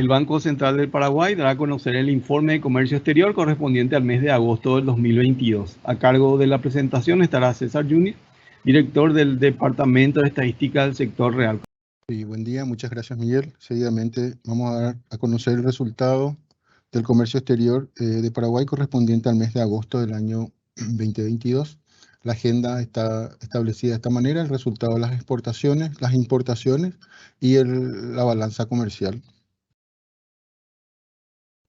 El Banco Central del Paraguay dará a conocer el informe de comercio exterior correspondiente al mes de agosto del 2022. A cargo de la presentación estará César Yuni, director del Departamento de Estadística del Sector Real. Sí, buen día, muchas gracias, Miguel. Seguidamente vamos a dar a conocer el resultado del comercio exterior de Paraguay correspondiente al mes de agosto del año 2022. La agenda está establecida de esta manera: el resultado de las exportaciones, las importaciones y la balanza comercial.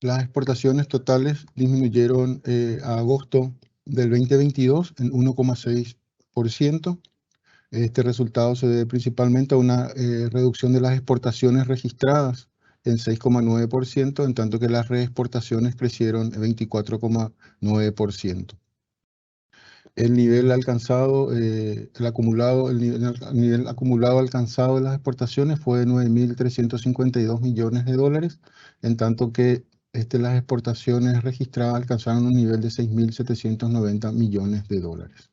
Las exportaciones totales disminuyeron a agosto del 2022 en 1,6%. Este resultado se debe principalmente a una reducción de las exportaciones registradas en 6,9%, en tanto que las reexportaciones crecieron en 24,9%. El nivel alcanzado, el nivel acumulado alcanzado de las exportaciones fue de 9.352 millones de dólares, en tanto que las exportaciones registradas alcanzaron un nivel de 6.790 millones de dólares.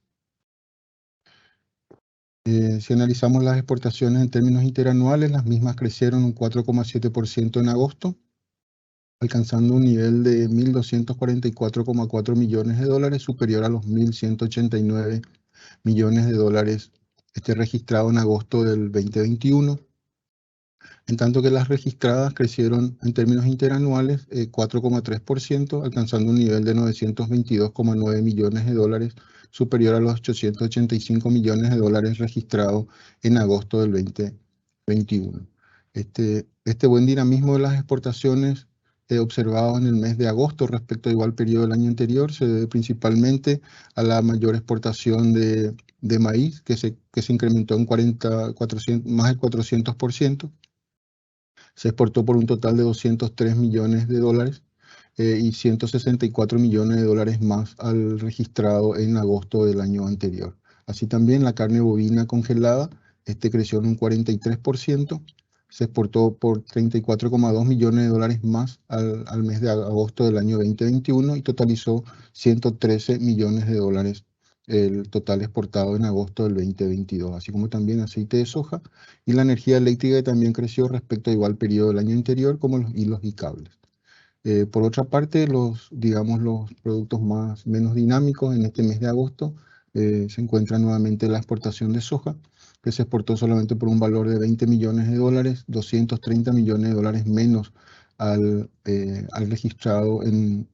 Si analizamos las exportaciones en términos interanuales, las mismas crecieron un 4,7% en agosto, alcanzando un nivel de 1.244,4 millones de dólares, superior a los 1.189 millones de dólares registrados en agosto del 2021. En tanto que las registradas crecieron en términos interanuales 4,3%, alcanzando un nivel de 922,9 millones de dólares, superior a los 885 millones de dólares registrados en agosto del 2021. Este buen dinamismo de las exportaciones observado en el mes de agosto respecto al igual periodo del año anterior se debe principalmente a la mayor exportación de maíz, que se incrementó en más del 400%. Se exportó por un total de 203 millones de dólares y 164 millones de dólares más al registrado en agosto del año anterior. Así también la carne bovina congelada creció en un 43%, se exportó por 34,2 millones de dólares más al mes de agosto del año 2021 y totalizó 113 millones de dólares el total exportado en agosto del 2022, así como también aceite de soja y la energía eléctrica, que también creció respecto al igual periodo del año anterior, como los hilos y cables. Por otra parte, los productos menos dinámicos en este mes de agosto se encuentra nuevamente la exportación de soja, que se exportó solamente por un valor de 20 millones de dólares, 230 millones de dólares menos al registrado en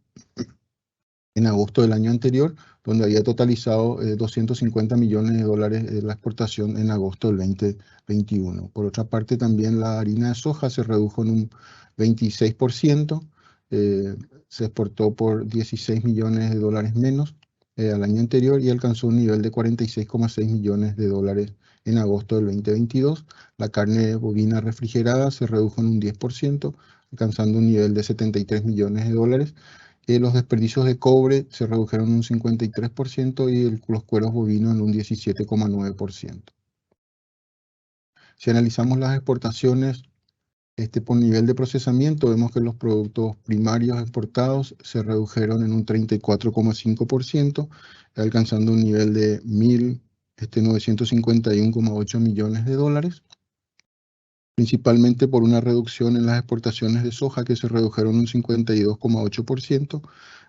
agosto del año anterior, donde había totalizado 250 millones de dólares la exportación en agosto del 2021. Por otra parte, también la harina de soja se redujo en un 26%, se exportó por 16 millones de dólares menos al año anterior y alcanzó un nivel de 46,6 millones de dólares en agosto del 2022. La carne bovina refrigerada se redujo en un 10%, alcanzando un nivel de 73 millones de dólares. Los desperdicios de cobre se redujeron un 53% y los cueros bovinos en un 17,9%. Si analizamos las exportaciones por nivel de procesamiento, vemos que los productos primarios exportados se redujeron en un 34,5%, alcanzando un nivel de 1.951,8 millones de dólares. Principalmente por una reducción en las exportaciones de soja, que se redujeron un 52,8%,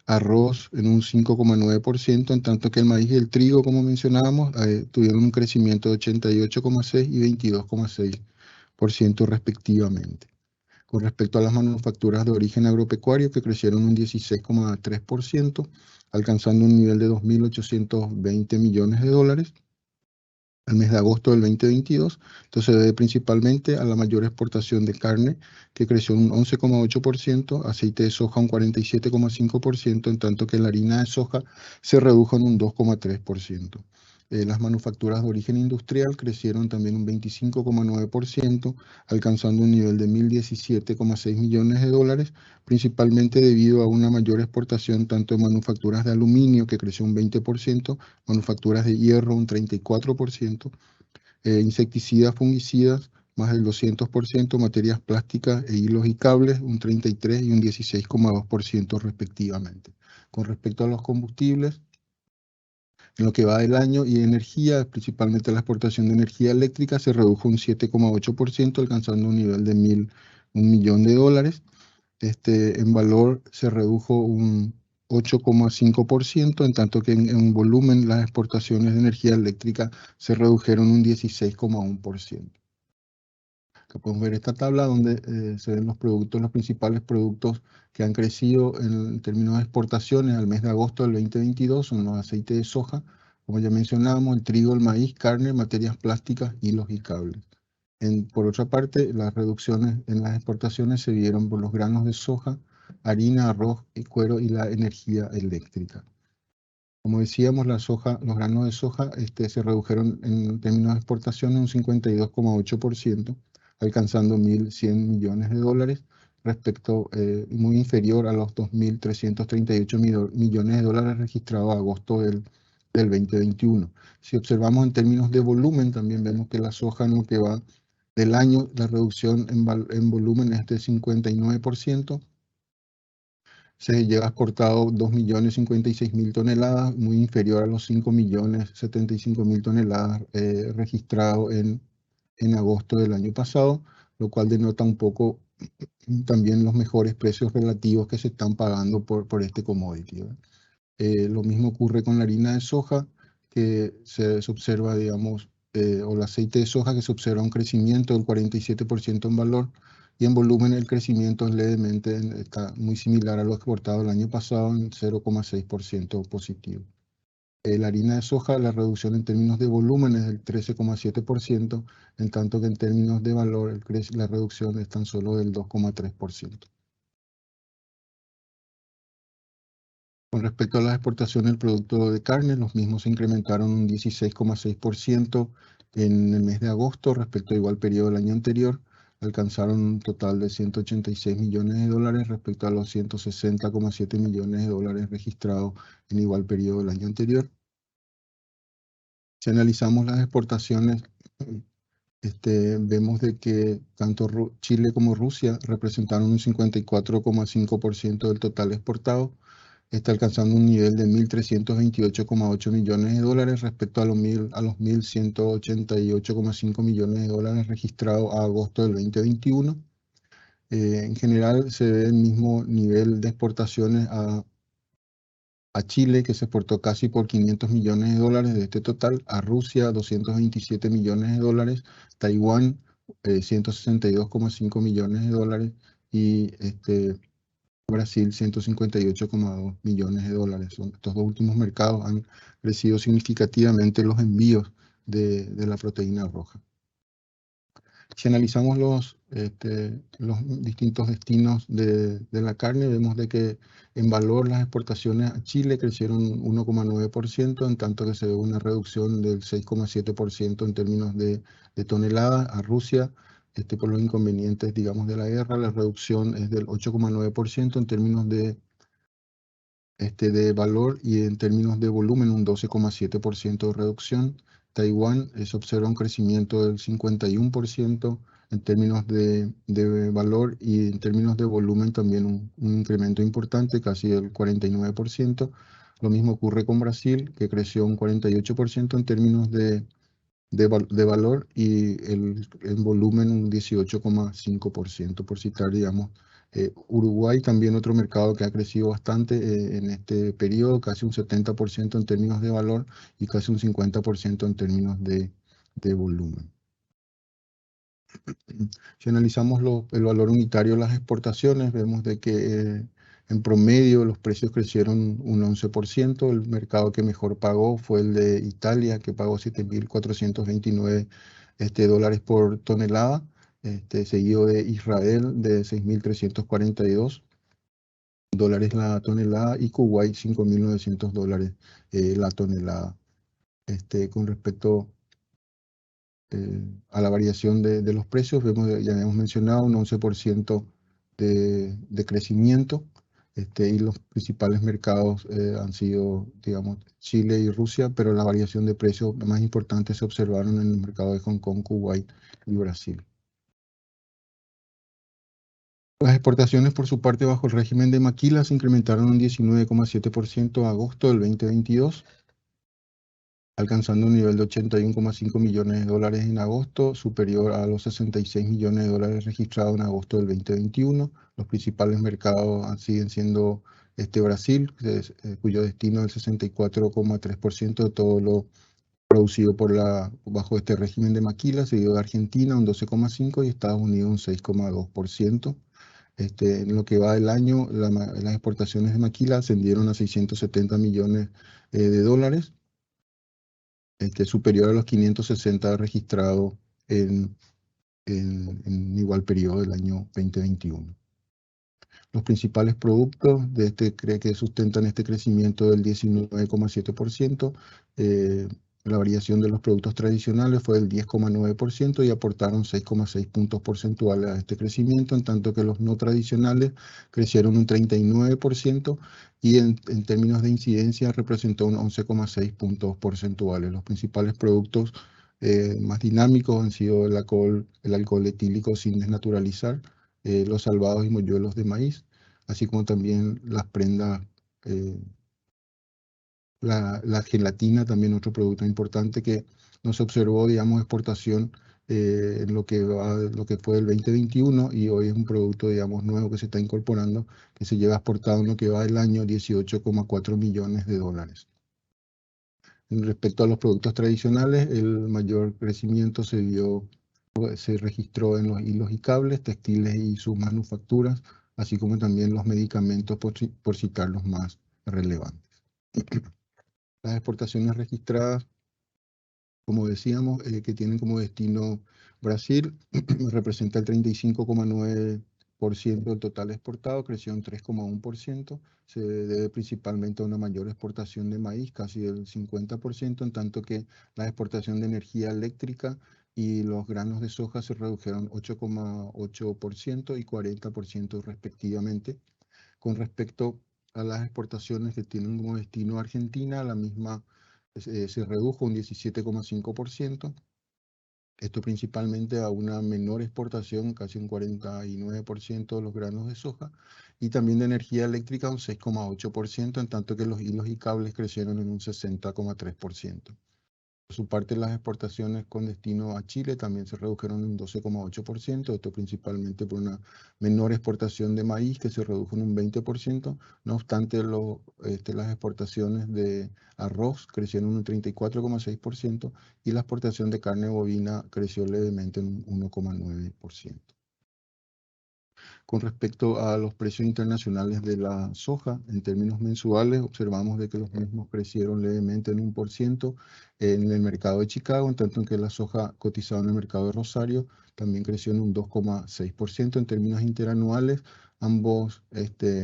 arroz en un 5,9%, en tanto que el maíz y el trigo, como mencionábamos, tuvieron un crecimiento de 88,6% y 22,6% respectivamente. Con respecto a las manufacturas de origen agropecuario, que crecieron un 16,3%, alcanzando un nivel de 2.820 millones de dólares. Al mes de agosto del 2022, entonces se debe principalmente a la mayor exportación de carne, que creció un 11,8%, aceite de soja un 47,5%, en tanto que la harina de soja se redujo en un 2,3%. Las manufacturas de origen industrial crecieron también un 25,9%, alcanzando un nivel de 1.017,6 millones de dólares, principalmente debido a una mayor exportación tanto de manufacturas de aluminio, que creció un 20%, manufacturas de hierro un 34%, insecticidas, fungicidas más del 200%, materias plásticas e hilos y cables un 33% y un 16,2% respectivamente. Con respecto a los combustibles, en lo que va del año, y energía, principalmente la exportación de energía eléctrica, se redujo un 7,8%, alcanzando un nivel de millón de dólares. En valor se redujo un 8,5%, en tanto que en volumen las exportaciones de energía eléctrica se redujeron un 16,1%. Acá podemos ver esta tabla donde se ven los productos, los principales productos que han crecido en términos de exportaciones al mes de agosto del 2022, son los aceites de soja, como ya mencionábamos, el trigo, el maíz, carne, materias plásticas, hilos y cables. Por otra parte, las reducciones en las exportaciones se dieron por los granos de soja, harina, arroz y cuero y la energía eléctrica. Como decíamos, los granos de soja se redujeron en términos de exportación un 52,8%, alcanzando 1.100 millones de dólares, muy inferior a los 2.338 millones de dólares registrados a agosto del 2021. Si observamos en términos de volumen, también vemos que la soja en lo que va del año, la reducción en volumen es de 59%. Se lleva exportado 2.056.000 toneladas, muy inferior a los 5.075.000 toneladas registrados en agosto del año pasado, lo cual denota un poco también los mejores precios relativos que se están pagando por este commodity. Lo mismo ocurre con la harina de soja, que se observa, digamos, o el aceite de soja, que se observa un crecimiento del 47% en valor, y en volumen el crecimiento es levemente, está muy similar a lo exportado el año pasado, en 0,6% positivo. La harina de soja, la reducción en términos de volumen es del 13,7%, en tanto que en términos de valor la reducción es tan solo del 2,3%. Con respecto a las exportaciones del producto de carne, los mismos se incrementaron un 16,6% en el mes de agosto respecto al igual periodo del año anterior. Alcanzaron un total de 186 millones de dólares respecto a los 160,7 millones de dólares registrados en igual periodo del año anterior. Si analizamos las exportaciones, vemos de que tanto Chile como Rusia representaron un 54,5% del total exportado. Está alcanzando un nivel de 1.328,8 millones de dólares respecto a los 1.188,5 millones de dólares registrados a agosto del 2021. En general se ve el mismo nivel de exportaciones a Chile, que se exportó casi por 500 millones de dólares de este total, a Rusia 227 millones de dólares, Taiwán 162,5 millones de dólares y Brasil 158,2 millones de dólares. Estos dos últimos mercados han crecido significativamente los envíos de la proteína roja. Si analizamos los distintos destinos de la carne, vemos de que en valor las exportaciones a Chile crecieron 1,9%, en tanto que se ve una reducción del 6,7% en términos de toneladas. A Rusia, por los inconvenientes, digamos, de la guerra, la reducción es del 8,9% en términos de valor, y en términos de volumen un 12,7% de reducción. Taiwán se observa un crecimiento del 51% en términos de valor, y en términos de volumen también un incremento importante, casi del 49%. Lo mismo ocurre con Brasil, que creció un 48% en términos de valor, y en volumen un 18,5%, por citar, digamos. Uruguay también otro mercado que ha crecido bastante en este periodo, casi un 70% en términos de valor y casi un 50% en términos de volumen. Si analizamos el valor unitario de las exportaciones, vemos de que en promedio los precios crecieron un 11%. El mercado que mejor pagó fue el de Italia, que pagó 7.429 dólares por tonelada, seguido de Israel de 6.342 dólares la tonelada, y Kuwait 5.900 dólares la tonelada. Con respecto a la variación de los precios, vemos, ya hemos mencionado, un 11% de crecimiento, y los principales mercados han sido, digamos, Chile y Rusia, pero la variación de precios más importante se observaron en el mercado de Hong Kong, Kuwait y Brasil. Las exportaciones, por su parte, bajo el régimen de maquila, se incrementaron un 19,7% a agosto del 2022. alcanzando un nivel de 81,5 millones de dólares en agosto, superior a los 66 millones de dólares registrados en agosto del 2021. Los principales mercados siguen siendo Brasil, cuyo destino es el 64,3% de todo lo producido bajo este régimen de maquila, seguido de Argentina un 12,5% y Estados Unidos un 6,2%. En lo que va del año, las exportaciones de maquila ascendieron a 670 millones de dólares, superior a los 560 registrados en igual periodo del año 2021. Los principales productos que sustentan este crecimiento del 19,7%, la variación de los productos tradicionales fue del 10,9% y aportaron 6,6 puntos porcentuales a este crecimiento, en tanto que los no tradicionales crecieron un 39% y en términos de incidencia representó un 11,6 puntos porcentuales. Los principales productos más dinámicos han sido el alcohol etílico sin desnaturalizar, los salvados y moñuelos de maíz, así como también las prendas, la gelatina, también otro producto importante que no se observó, digamos, exportación en lo que fue el 2021 y hoy es un producto, digamos, nuevo que se está incorporando, que se lleva exportado en lo que va del año 18,4 millones de dólares. En respecto a los productos tradicionales, el mayor crecimiento se registró en los hilos y cables, textiles y sus manufacturas, así como también los medicamentos, por citar los más relevantes. Las exportaciones registradas, como decíamos, que tienen como destino Brasil, representa el 35,9% del total exportado, creció en 3,1%, se debe principalmente a una mayor exportación de maíz, casi del 50%, en tanto que la exportación de energía eléctrica y los granos de soja se redujeron 8,8% y 40% respectivamente. Con respecto a las exportaciones que tienen como destino Argentina, la misma se redujo un 17,5%. Esto principalmente a una menor exportación, casi un 49% de los granos de soja, y también de energía eléctrica un 6,8%, en tanto que los hilos y cables crecieron en un 60,3%. Por su parte, las exportaciones con destino a Chile también se redujeron en un 12,8%, esto principalmente por una menor exportación de maíz que se redujo en un 20%, no obstante las exportaciones de arroz crecieron en un 34,6% y la exportación de carne bovina creció levemente en un 1,9%. Con respecto a los precios internacionales de la soja, en términos mensuales, observamos de que los mismos crecieron levemente en 1% en el mercado de Chicago, en tanto que la soja cotizada en el mercado de Rosario también creció en un 2,6%. En términos interanuales, ambos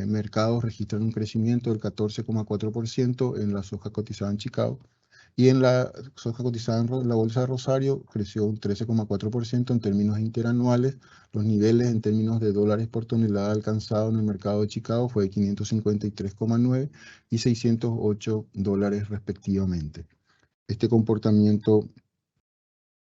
mercados registran un crecimiento del 14,4% en la soja cotizada en Chicago. Y en la soja cotizada en la bolsa de Rosario creció un 13,4% en términos interanuales. Los niveles en términos de dólares por tonelada alcanzados en el mercado de Chicago fue de 553,9 y 608 dólares respectivamente. Este comportamiento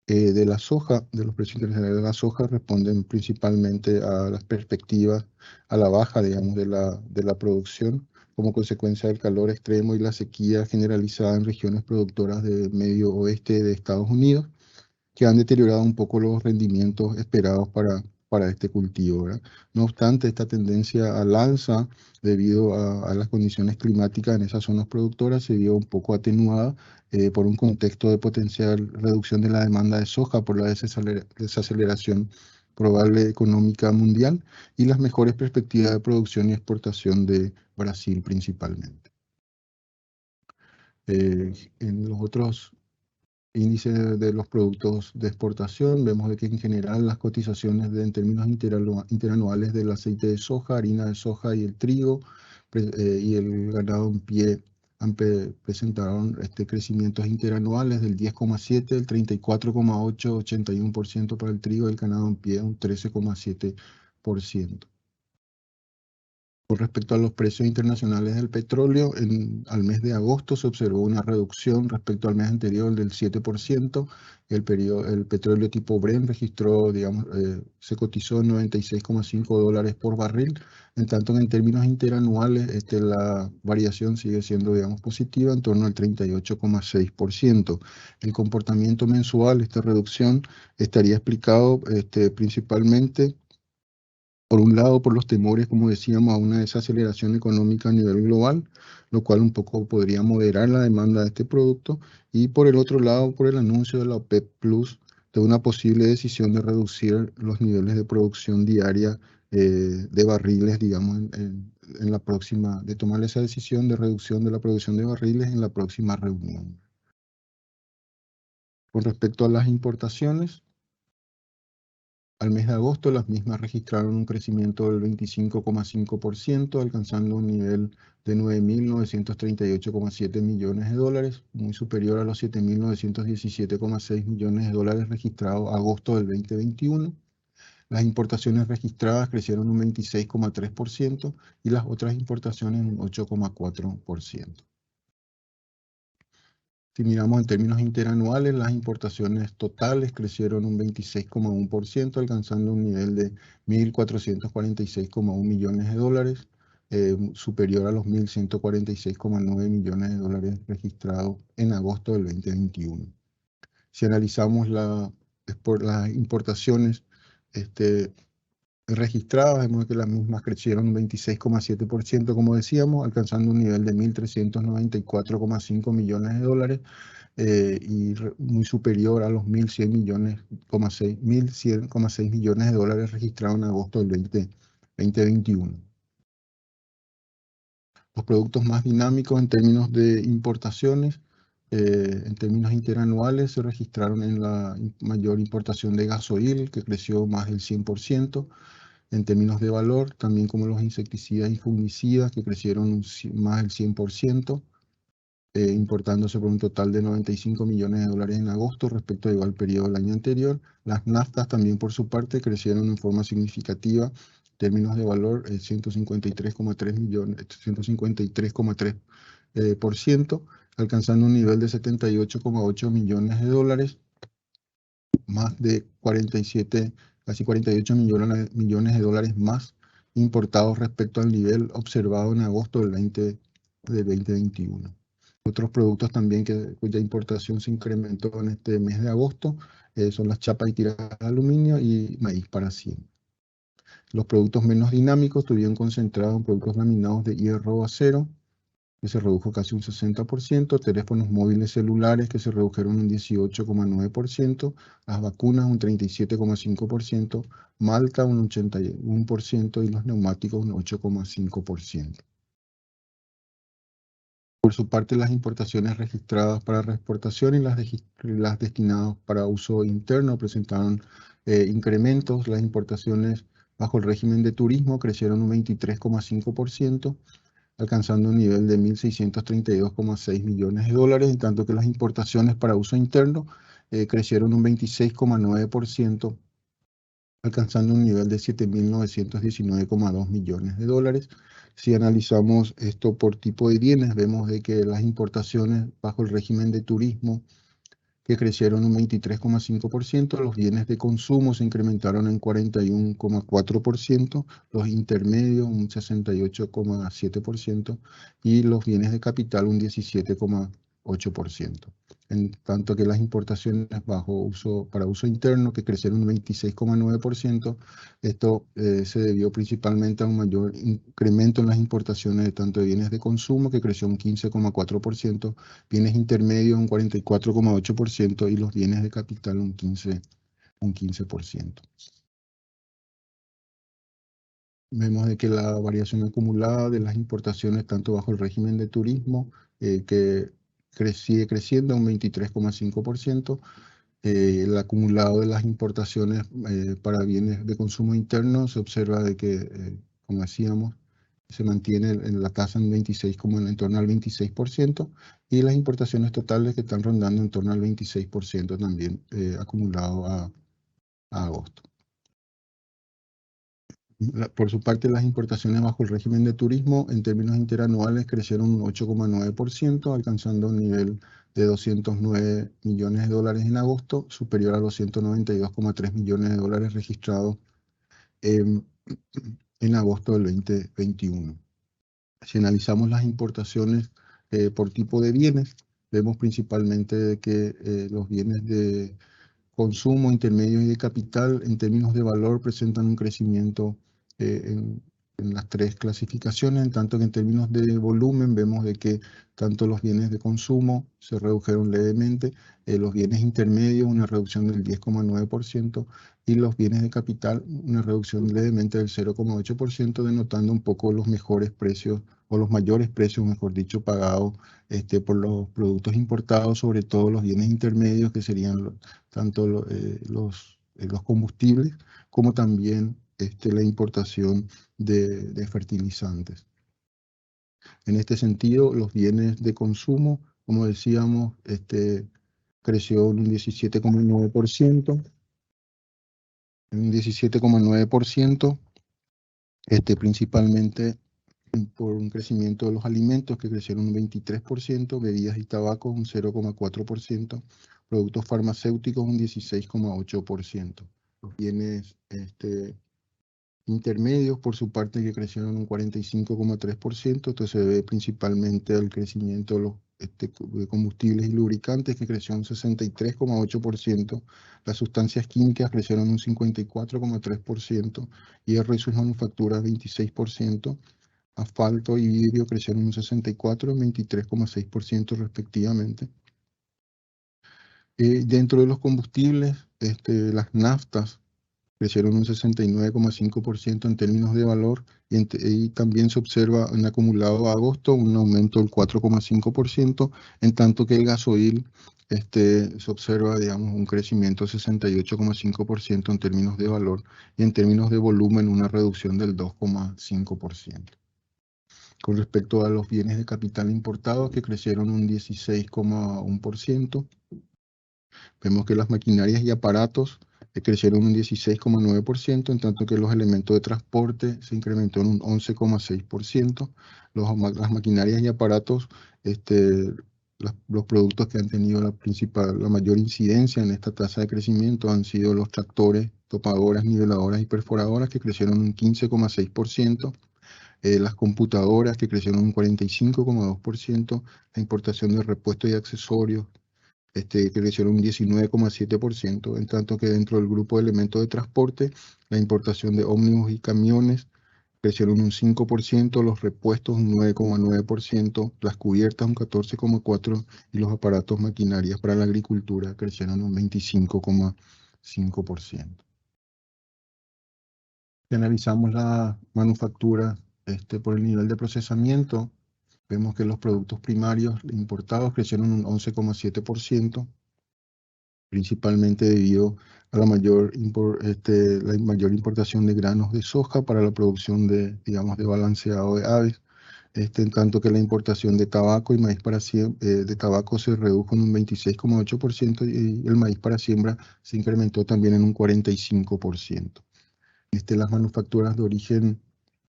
de la soja, de los precios internacionales de la soja, responden principalmente a las perspectivas, a la baja, digamos, de la producción como consecuencia del calor extremo y la sequía generalizada en regiones productoras del medio oeste de Estados Unidos, que han deteriorado un poco los rendimientos esperados para este cultivo, ¿verdad? No obstante, esta tendencia al alza debido a las condiciones climáticas en esas zonas productoras se vio un poco atenuada por un contexto de potencial reducción de la demanda de soja por la desaceleración probable económica mundial y las mejores perspectivas de producción y exportación de Brasil principalmente. En los otros índice de los productos de exportación, vemos de que en general las cotizaciones en términos interanuales del aceite de soja, harina de soja y el trigo y el ganado en pie presentaron crecimientos interanuales del 10,7, el 34,8, 81% para el trigo y el ganado en pie un 13,7%. Con respecto a los precios internacionales del petróleo, al mes de agosto se observó una reducción respecto al mes anterior del 7%. El petróleo tipo Brent registró, digamos, se cotizó en $96,5 por barril, en tanto que en términos interanuales la variación sigue siendo, digamos, positiva, en torno al 38,6%. El comportamiento mensual, esta reducción estaría explicado principalmente por un lado, por los temores, como decíamos, a una desaceleración económica a nivel global, lo cual un poco podría moderar la demanda de este producto, y por el otro lado, por el anuncio de la OPEP Plus de una posible decisión de reducir los niveles de producción diaria de barriles, digamos, en la próxima, de tomar esa decisión de reducción de la producción de barriles en la próxima reunión. Con respecto a las importaciones, al mes de agosto, las mismas registraron un crecimiento del 25,5%, alcanzando un nivel de 9.938,7 millones de dólares, muy superior a los 7.917,6 millones de dólares registrados agosto del 2021. Las importaciones registradas crecieron un 26,3% y las otras importaciones un 8,4%. Si miramos en términos interanuales, las importaciones totales crecieron un 26,1%, alcanzando un nivel de 1.446,1 millones de dólares, superior a los 1.146,9 millones de dólares registrados en agosto del 2021. Si analizamos las importaciones registradas, vemos que las mismas crecieron un 26,7%, como decíamos, alcanzando un nivel de 1.394,5 millones de dólares y muy superior a los 1.100,6 millones de dólares registrados en agosto del 2021. Los productos más dinámicos en términos de importaciones, en términos interanuales, se registraron en la mayor importación de gasoil, que creció más del 100%. En términos de valor, también como los insecticidas y fungicidas, que crecieron más del 100%, importándose por un total de 95 millones de dólares en agosto respecto al igual periodo del año anterior. Las naftas también por su parte crecieron en forma significativa. En términos de valor, 153,3%, alcanzando un nivel de 78,8 millones de dólares, más de 47, casi 48 millones de dólares más importados respecto al nivel observado en agosto del 2021. Otros productos también cuya importación se incrementó en este mes de agosto son las chapas y tiras de aluminio y maíz para siembra. Los productos menos dinámicos estuvieron concentrados en productos laminados de hierro o acero, que se redujo casi un 60%, teléfonos móviles celulares que se redujeron un 18,9%, las vacunas un 37,5%, malta un 81% y los neumáticos un 8,5%. Por su parte, las importaciones registradas para reexportación y las destinadas para uso interno presentaron incrementos. Las importaciones bajo el régimen de turismo crecieron un 23,5%, alcanzando un nivel de 1.632,6 millones de dólares, en tanto que las importaciones para uso interno crecieron un 26,9%, alcanzando un nivel de 7.919,2 millones de dólares. Si analizamos esto por tipo de bienes, vemos de que las importaciones bajo el régimen de turismo que crecieron un 23,5%, los bienes de consumo se incrementaron en 41,4%, los intermedios un 68,7% y los bienes de capital un 17,8%. En tanto que las importaciones para uso interno, que crecieron un 26,9%, esto se debió principalmente a un mayor incremento en las importaciones de tanto de bienes de consumo, que creció un 15,4%, bienes intermedios un 44,8% y los bienes de capital un 15%. Vemos de que la variación acumulada de las importaciones, tanto bajo el régimen de turismo, que sigue creciendo un 23,5%, el acumulado de las importaciones para bienes de consumo interno se observa de que, como decíamos, se mantiene en la tasa en 26, como en torno al 26%, y las importaciones totales que están rondando en torno al 26% también acumulado a agosto. Por su parte, las importaciones bajo el régimen de turismo en términos interanuales crecieron un 8,9%, alcanzando un nivel de 209 millones de dólares en agosto, superior a los 192,3 millones de dólares registrados en agosto del 2021. Si analizamos las importaciones por tipo de bienes, vemos principalmente que los bienes de consumo, intermedios y de capital, en términos de valor, presentan un crecimiento en las tres clasificaciones, en tanto que en términos de volumen vemos de que tanto los bienes de consumo se redujeron levemente, los bienes intermedios una reducción del 10,9% y los bienes de capital una reducción levemente del 0,8%, denotando un poco los mejores precios o los mayores precios, mejor dicho, pagados por los productos importados, sobre todo los bienes intermedios, que serían tanto los combustibles como también la importación de fertilizantes. En este sentido, los bienes de consumo, como decíamos, creció en un 17,9%, principalmente por un crecimiento de los alimentos que crecieron un 23%, bebidas y tabacos un 0,4%, productos farmacéuticos un 16,8%. Los bienes intermedios, por su parte, que crecieron un 45,3%, esto se debe principalmente al crecimiento de los de combustibles y lubricantes, que creció un 63,8%, las sustancias químicas crecieron un 54,3%, hierro y sus manufacturas 26%, asfalto y vidrio crecieron un 64% y 23,6% respectivamente. Dentro de los combustibles, las naftas crecieron un 69,5% en términos de valor y también se observa en acumulado a agosto un aumento del 4,5%, en tanto que el gasoil se observa, digamos, un crecimiento de 68,5% en términos de valor y en términos de volumen una reducción del 2,5%. Con respecto a los bienes de capital importados, que crecieron un 16,1%, vemos que las maquinarias y aparatos crecieron un 16,9%, en tanto que los elementos de transporte se incrementó en un 11,6%. Las maquinarias y aparatos, los productos que han tenido la mayor incidencia en esta tasa de crecimiento han sido los tractores, topadoras, niveladoras y perforadoras, que crecieron un 15,6%. Las computadoras, que crecieron un 45,2%, la importación de repuestos y accesorios, que crecieron un 19,7%, en tanto que dentro del grupo de elementos de transporte, la importación de ómnibus y camiones crecieron un 5%, los repuestos un 9,9%, las cubiertas un 14,4% y los aparatos maquinarias para la agricultura crecieron un 25,5%. Si analizamos la manufactura por el nivel de procesamiento, vemos que los productos primarios importados crecieron un 11,7%, principalmente debido a la mayor importación de granos de soja para la producción de balanceado de aves, en tanto que la importación de tabaco y maíz para de tabaco se redujo en un 26,8% y el maíz para siembra se incrementó también en un 45%. Las manufacturas de origen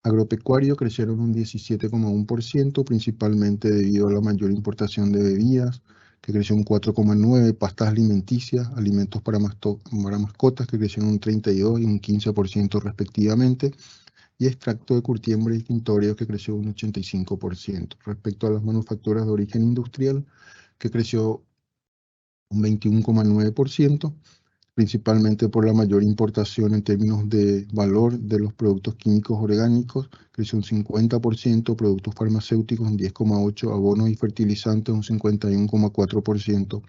agropecuario crecieron un 17,1%, principalmente debido a la mayor importación de bebidas, que creció un 4,9%, pastas alimenticias, alimentos para mascotas, que crecieron un 32% y un 15% respectivamente, y extracto de curtiembre y tintoreos, que creció un 85%. Respecto a las manufacturas de origen industrial, que creció un 21,9%, principalmente por la mayor importación en términos de valor de los productos químicos orgánicos, creció un 50%, productos farmacéuticos un 10,8%, abonos y fertilizantes un 51,4%,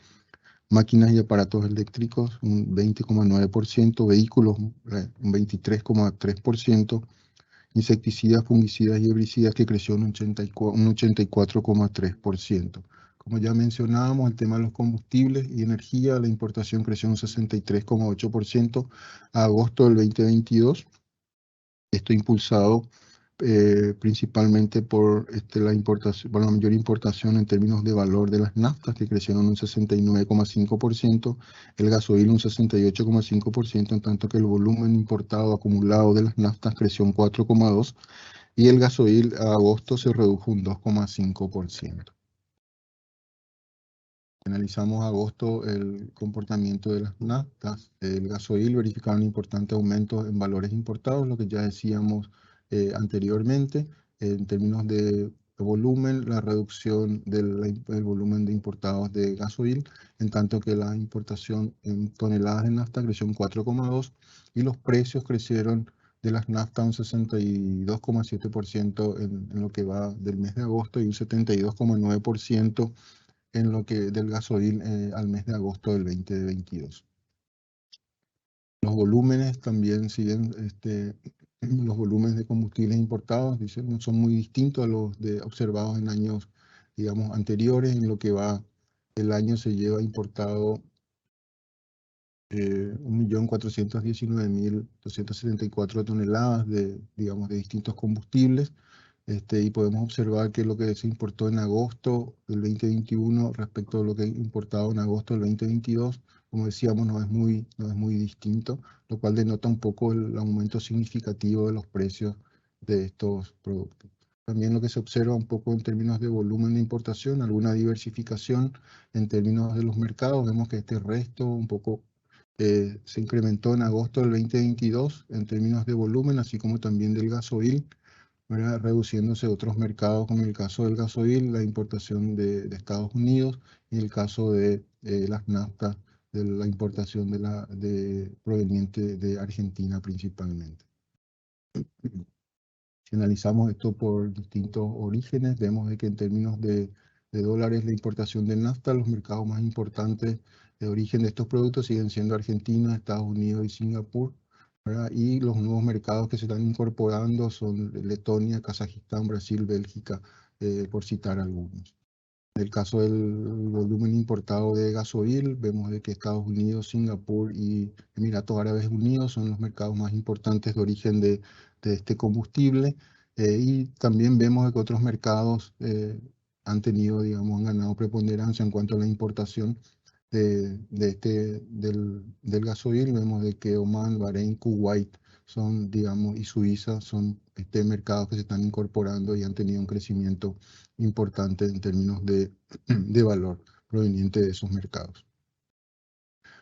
máquinas y aparatos eléctricos un 20,9%, vehículos un 23,3%, insecticidas, fungicidas y herbicidas, que creció un 84,3%. Como ya mencionábamos, el tema de los combustibles y energía, la importación creció un 63,8% a agosto del 2022. Esto impulsado principalmente por la importación, por la mayor importación en términos de valor de las naftas, que crecieron un 69,5%, el gasoil un 68,5%, en tanto que el volumen importado acumulado de las naftas creció un 4,2%, y el gasoil a agosto se redujo un 2,5%. Analizamos agosto el comportamiento de las naftas. El gasoil verificaba un importante aumento en valores importados, lo que ya decíamos anteriormente. En términos de volumen, la reducción del volumen de importados de gasoil, en tanto que la importación en toneladas de nafta creció un 4,2% y los precios crecieron de las naftas un 62,7% en lo que va del mes de agosto y un 72,9% en lo que del gasoil al mes de agosto del 2022. Los volúmenes también siguen, los volúmenes de combustibles importados son muy distintos a los observados en años, digamos, anteriores. En lo que va el año se lleva importado 1.419.274 toneladas digamos, de distintos combustibles. Y podemos observar que lo que se importó en agosto del 2021 respecto a lo que importado en agosto del 2022, como decíamos, no es muy distinto, lo cual denota un poco el aumento significativo de los precios de estos productos. También lo que se observa un poco en términos de volumen de importación, alguna diversificación en términos de los mercados. Vemos que este resto un poco se incrementó en agosto del 2022 en términos de volumen, así como también del gasoil, reduciéndose otros mercados, como en el caso del gasoil, la importación de Estados Unidos, y el caso de las naftas, de la importación proveniente de Argentina principalmente. Si analizamos esto por distintos orígenes, vemos de que en términos de dólares la importación de nafta, los mercados más importantes de origen de estos productos siguen siendo Argentina, Estados Unidos y Singapur, ¿verdad? Y los nuevos mercados que se están incorporando son Letonia, Kazajistán, Brasil, Bélgica, por citar algunos. En el caso del volumen importado de gasoil, vemos de que Estados Unidos, Singapur y Emiratos Árabes Unidos son los mercados más importantes de origen de este combustible. Y también vemos que otros mercados han ganado preponderancia en cuanto a la importación del gasoil. Vemos de que Oman, Bahrein, Kuwait y Suiza son mercados que se están incorporando y han tenido un crecimiento importante en términos de valor proveniente de esos mercados.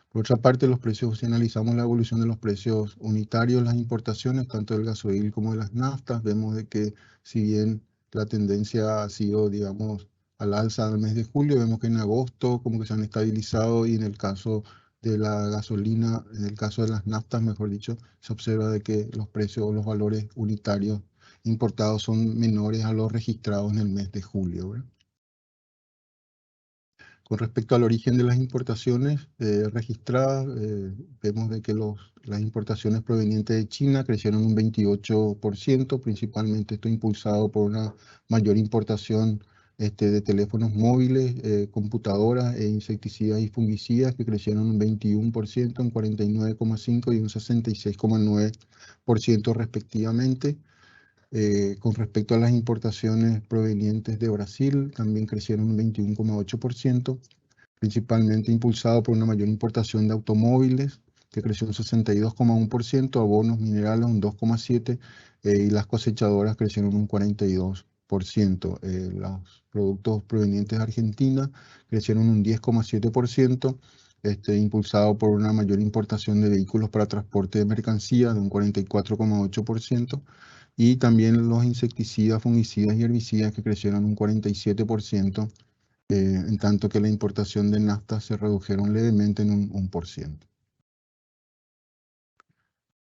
Por otra parte, los precios, si analizamos la evolución de los precios unitarios, las importaciones, tanto del gasoil como de las naftas, vemos de que si bien la tendencia ha sido, digamos, al alza del mes de julio, vemos que en agosto como que se han estabilizado, y en el caso de la gasolina, en el caso de las naftas, mejor dicho, se observa de que los precios o los valores unitarios importados son menores a los registrados en el mes de julio, ¿verdad? Con respecto al origen de las importaciones registradas, vemos de que las importaciones provenientes de China crecieron un 28%, principalmente esto impulsado por una mayor importación de teléfonos móviles, computadoras e insecticidas y fungicidas, que crecieron un 21%, un 49,5% y un 66,9% respectivamente. Con respecto a las importaciones provenientes de Brasil, también crecieron un 21,8%, principalmente impulsado por una mayor importación de automóviles, que creció un 62,1%, abonos minerales un 2,7%, y las cosechadoras crecieron un 42%. Los productos provenientes de Argentina crecieron un 10,7%, impulsado por una mayor importación de vehículos para transporte de mercancías de un 44,8%. Y también los insecticidas, fungicidas y herbicidas, que crecieron un 47%, en tanto que la importación de nafta se redujeron levemente en un 1%.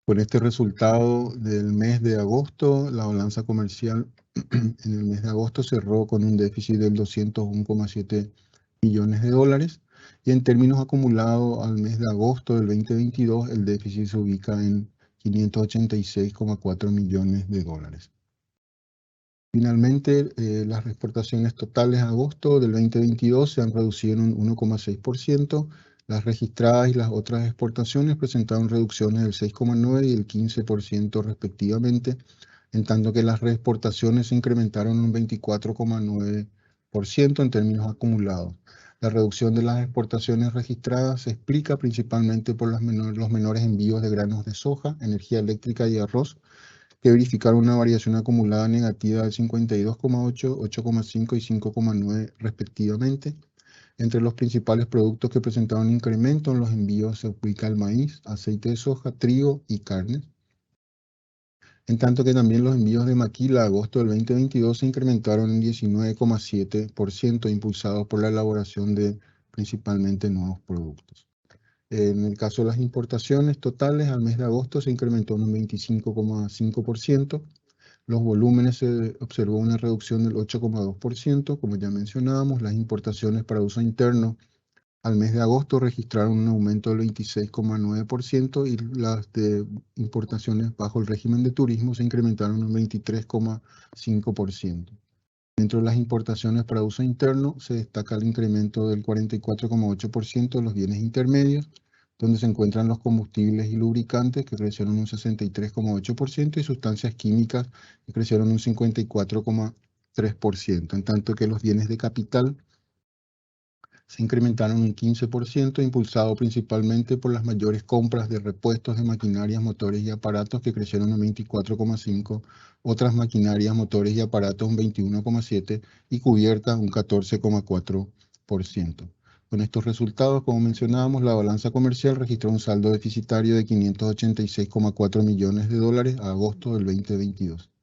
Con este resultado del mes de agosto, la balanza comercial en el mes de agosto cerró con un déficit del 201,7 millones de dólares, y en términos acumulados al mes de agosto del 2022, el déficit se ubica en 586,4 millones de dólares. Finalmente, las exportaciones totales a agosto del 2022 se han reducido en un 1,6%. Las registradas y las otras exportaciones presentaron reducciones del 6,9% y el 15% respectivamente. en tanto que las reexportaciones se incrementaron un 24,9% en términos acumulados. La reducción de las exportaciones registradas se explica principalmente por los menores envíos de granos de soja, energía eléctrica y arroz, que verificaron una variación acumulada negativa de 52,8, 8,5 y 5,9 respectivamente. Entre los principales productos que presentaron incremento en los envíos se ubica el maíz, aceite de soja, trigo y carne. En tanto que también los envíos de maquila a agosto del 2022 se incrementaron en 19,7%, impulsados por la elaboración de principalmente nuevos productos. En el caso de las importaciones totales, al mes de agosto se incrementó en un 25,5%. Los volúmenes se observó una reducción del 8,2%. Como ya mencionábamos, las importaciones para uso interno al mes de agosto registraron un aumento del 26,9% y las de importaciones bajo el régimen de turismo se incrementaron un 23,5%. Dentro de las importaciones para uso interno se destaca el incremento del 44,8% de los bienes intermedios, donde se encuentran los combustibles y lubricantes, que crecieron un 63,8%, y sustancias químicas, que crecieron un 54,3%, en tanto que los bienes de capital se incrementaron un 15%, impulsado principalmente por las mayores compras de repuestos de maquinarias, motores y aparatos, que crecieron un 24,5%, otras maquinarias, motores y aparatos un 21,7% y cubiertas un 14,4%. Con estos resultados, como mencionábamos, la balanza comercial registró un saldo deficitario de $586,4 millones a agosto del 2022.